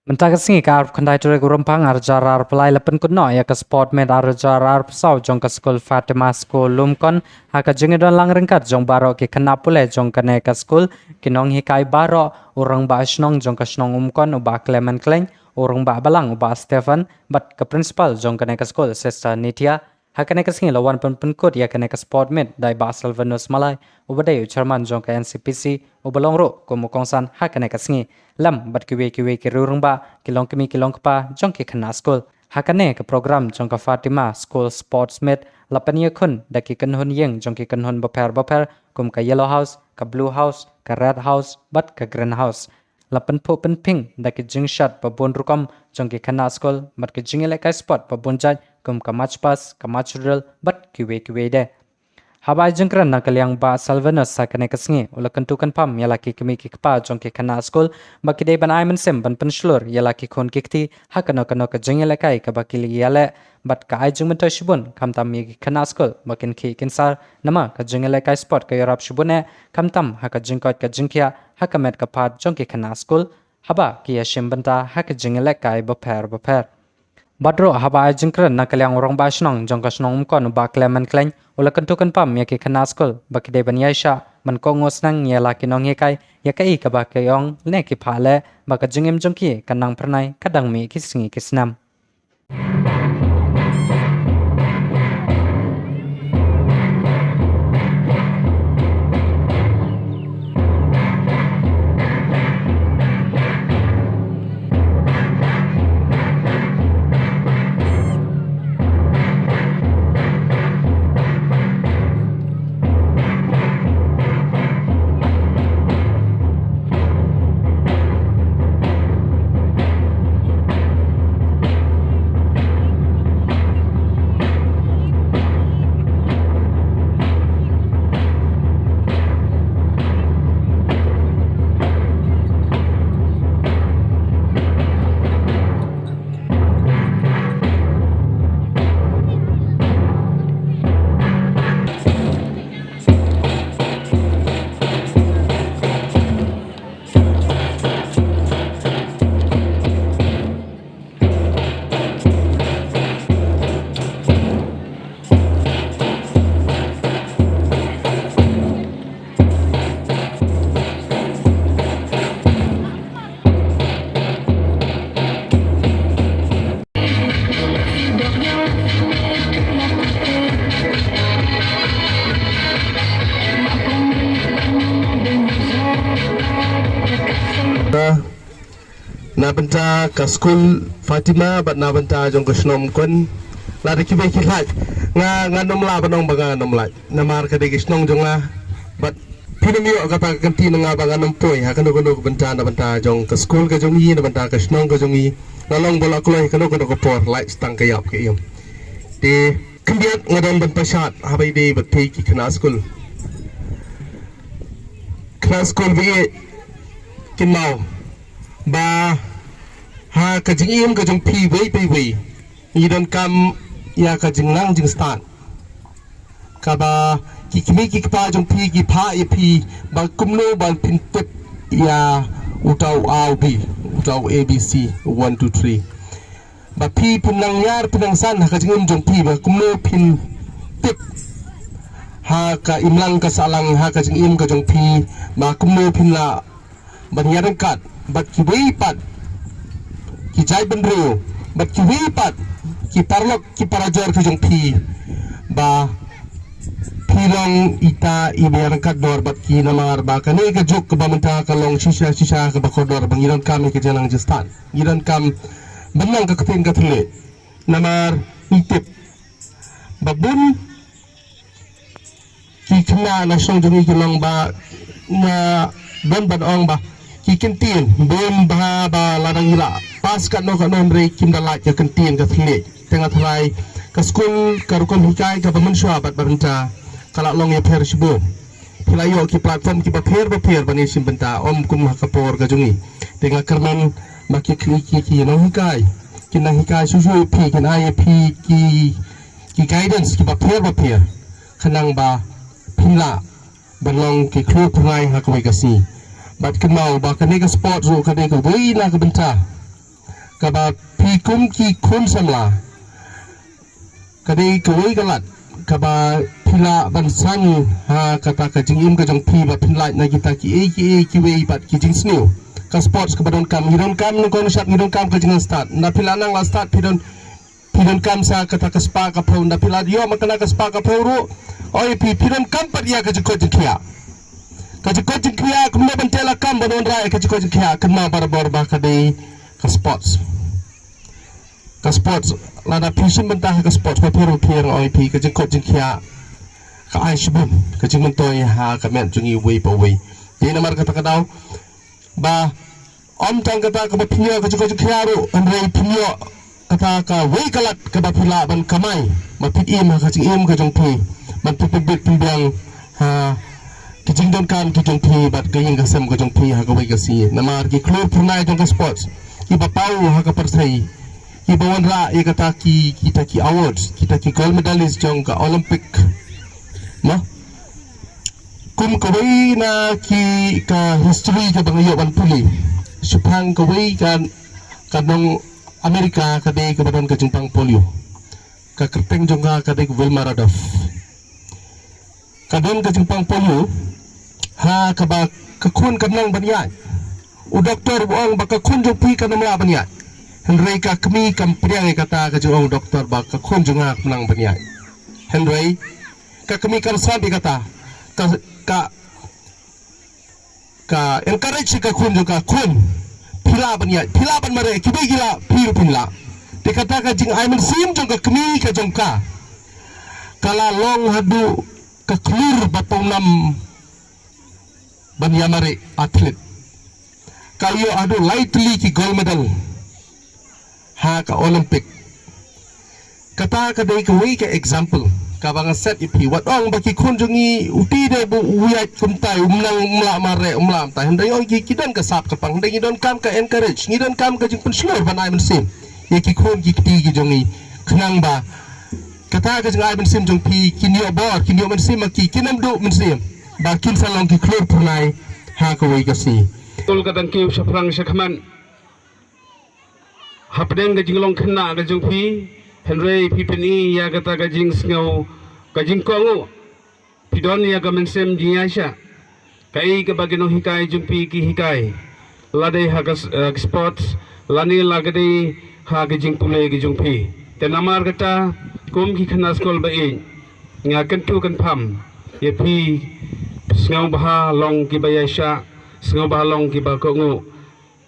Mentaka singi ka arp khandai ture gurumpang arjarar pelai lepen kuno ya ke sport med arjarar pesau jong ke skul Fatima School Lumkon haka jengi don lang ringkat jong baro ki kena pule jong kene ke skul kinong hikai baro urang ba snong jong ke snong umkon uba Clement Kleng urang ba balang uba Stephen bat ke principal jong kene ke skul Sister Nitya hakane ke singi lawan pen kut ya kene ke sport med dai ba Salvanus Malai ubadai chairman jong ke NCPC ubalong ro kumukongsan hakane ke singi lam bat kiwe ki rurung ba kilong kimi kilong pa jong ki khana school hakane ke program jong ka Fatima School Sports Med lapania khun da ki kanhun yeng jong ki kanhun baper kum ka yellow house ka blue house ka red house bat ka green house lapan po pen ping da ki jing shat pa bon rukom jong ki khana school bat ki jingele ka spot pa bon jaj kum ka match pass ka match drill bat kiwe de Habai jengkran na kaliang ba Salvanus sa kane kasngi ula kentukan pam yala ki kemi ki kpa jong ki kana school bakide ban ai sem ban penslur yala ki khon kikti hakano kano ka jengele kai ka bakili yale bat ka ai jeng mento shibun kam tam mi ki kana school bakin ki kinsar nama ka jengele kai sport ka yorap shibune kam tam haka jengkot ka jengkia hakamet ka pat jong ki kana school haba ki yashim banta haka jengele kai baper Badro haba jingkran na kaliang orang ba snong jong ka snong kon ba Clement Kleng ula kentukan pam ya ki kana skol ba ki de ban yaisha man ko ngos nang ya la ki nong ye kai ya kai ka ba ke yong ne ki phale ba ka jingem jong ki kanang pranai kadang mi ki singi ki snam na benta ka school Fatima bat na benta jong kusnom kon la de kibe ki haj nga nom la banong banga nom la na mar ka de gisnong jong la bat pinam yo ka pa kanti nga banga nom poi ha kanu kanu benta na benta jong ka school ka jong yi na benta ka snong ka jong yi na long bola kloi kanu kanu ko por like stang ka yap ke yum de kimbiat ngadon ban pashat ha bai de bat pei ki kana school bi kinau ba ha ka jing im ka jong pi wei ni don kam ya ka jing lang jing stan ka ba ki kimi ki pa jong pi ki pha i pi ba kumno ba pin tip ya utau utau abc 1 2 3 ba pi punang yar punang san ha ka jing im jong pi ba kumno pin tip ha ka imlang ka salang ha ka jing im ka jong pi ba kumno pin la ban yaran kat bat ki wei pat ki jai benreo bat ki wei pat ki parlok ki parajor ki jong pi ba pilong ita ibaran kat dor bat ki namar ba kane ka jok ka bamanta ka long shisha ka bakodor bang iran kam ke jalang justan iran kam benang ka kapin ka thule namar itip babun ki khna na song jong ki long ba na ban ban ong ba ki kentin bon ba ladang ila pas kat no re kim dalak ya kentin ka thile tengah thlai ka school ka rukun hikai ka bamanswa bat banta kala long ya pher shibo pilayo ki platform ki ba pher bani sim banta om kum ka por ka jungi tengah kerman maki ki no hikai kin nang hikai susu pi kin ai pi ki guidance ki ba pher khanang ba pinla balong ki klu pungai ha ka kasi bat kenal ba kane ka sport zo kane ka wei na ka benta kaba pikum ki kun samla kadai kawai galat kaba pila bansan ha kata ka jingim ka jong pi ba pin light na kita ki wei bat ki jing snew ka sports ka badon kam hidon kam no kon shat hidon kam ka jing start na pila nang la start pidon kam sa kata ka spa ka phau na pila dio makana ka spa ka phau ru oi pidon kam pat ya ka jiko jikya ka jiko jikya kumna bantela kam badon rai ka jiko jikya kena bar ba ka dei ka sports lada pisim bentah ke sports pa pero oi pi ka jiko jikya ka ai shibum ka jing mentoi ha ka men jungi wei pa wei di namar kata kadau ba om tang kata ka pinyo ka jiko jikya ru andrei pinyo kata ka wei kalat ka ba pila ban kamai ma pit im ka jing im ka jong pi man pit bit pimbang ha ki jing don kan ki jong pi bat ka ying ka sem ka jong pi ha ka wei ka si namar ki klub purnai jong ka sports ki ba pau ha ka persai ki ba wan ra e kata kita ki awards kita ki gold medalist jong ka olympic ma kum ka wei na ki ka history ka bang yo ban puli supang ka wei kan kanong Amerika kadai ka badon ka jingpang polio ka kerteng jong ka kadai Wilma Rudolph kadon ka jingpang polio ha ka ba ka kun kanang banyai u doktor buang ba ka kun jong pi kanang la banyai Henry ka kami kampriang kata ka jong doktor ba ka kun jong ak nang banyai Henry ka kami kan sabi kata ka encourage ka kun jong ka kun pila ban mare kibai gila piru pinla dikata ka jing aiman sim jong ka kemi ka jong ka kala long hadu ka klur batong nam ban yamare atlet kayo adu lightly ki gold medal ha ka olympic kata ka dai ka wei ka example ka bang set ipi wadong baki kunjungi uti de bu wiat kumtai umla mare umlam ta hendai oi ki kidan ka sap ka pang hendai ngidon kam ka encourage ngidon kam ka jing penslur banai mensim ye ki kun ki ti ki jongi khnang ba kata ka jing ai mensim jong pi kinio bor kinio mensim ki kinam du mensim ba kin salong ki klur purnai ha ka wei ka si tul ka dang ki saprang sakman hapden ga jing long khna ga jong pi Henry pipini ya kata kajing sengau kajing kongu pidon ya gamen sem jiasha kai ke bagino hikai jumpi ki hikai ladai hagas sports lani lagade ha kajing pule ki jumpi tenamar kata kum ki khana skol ba in nga kan tu kan pham ye pi sengau bah long ki bayasha sengau bah long ki ba kongu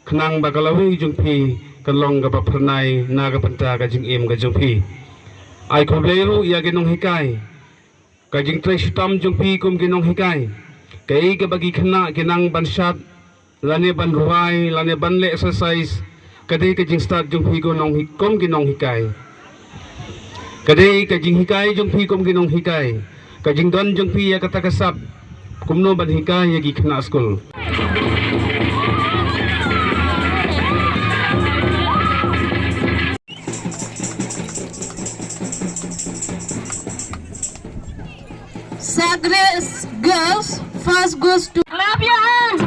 khnang ba kalawi jumpi kan long ga pernai na ga penta ga jing em ga jong pi ai ko leru ya ge nong hikai ka jing tre stam jong pi kum ge nong hikai kai ga bagi khna ge nang ban shat lane ban ruai lane ban le exercise kadai ka jing start jong pi go nong hikom ge nong hikai kadai ka jing hikai jong pi kum ge nong hikai ka jing don jong pi ya kata kasap kumno ban hikai ya gi khna school Sagres girls first goes to clap your hands.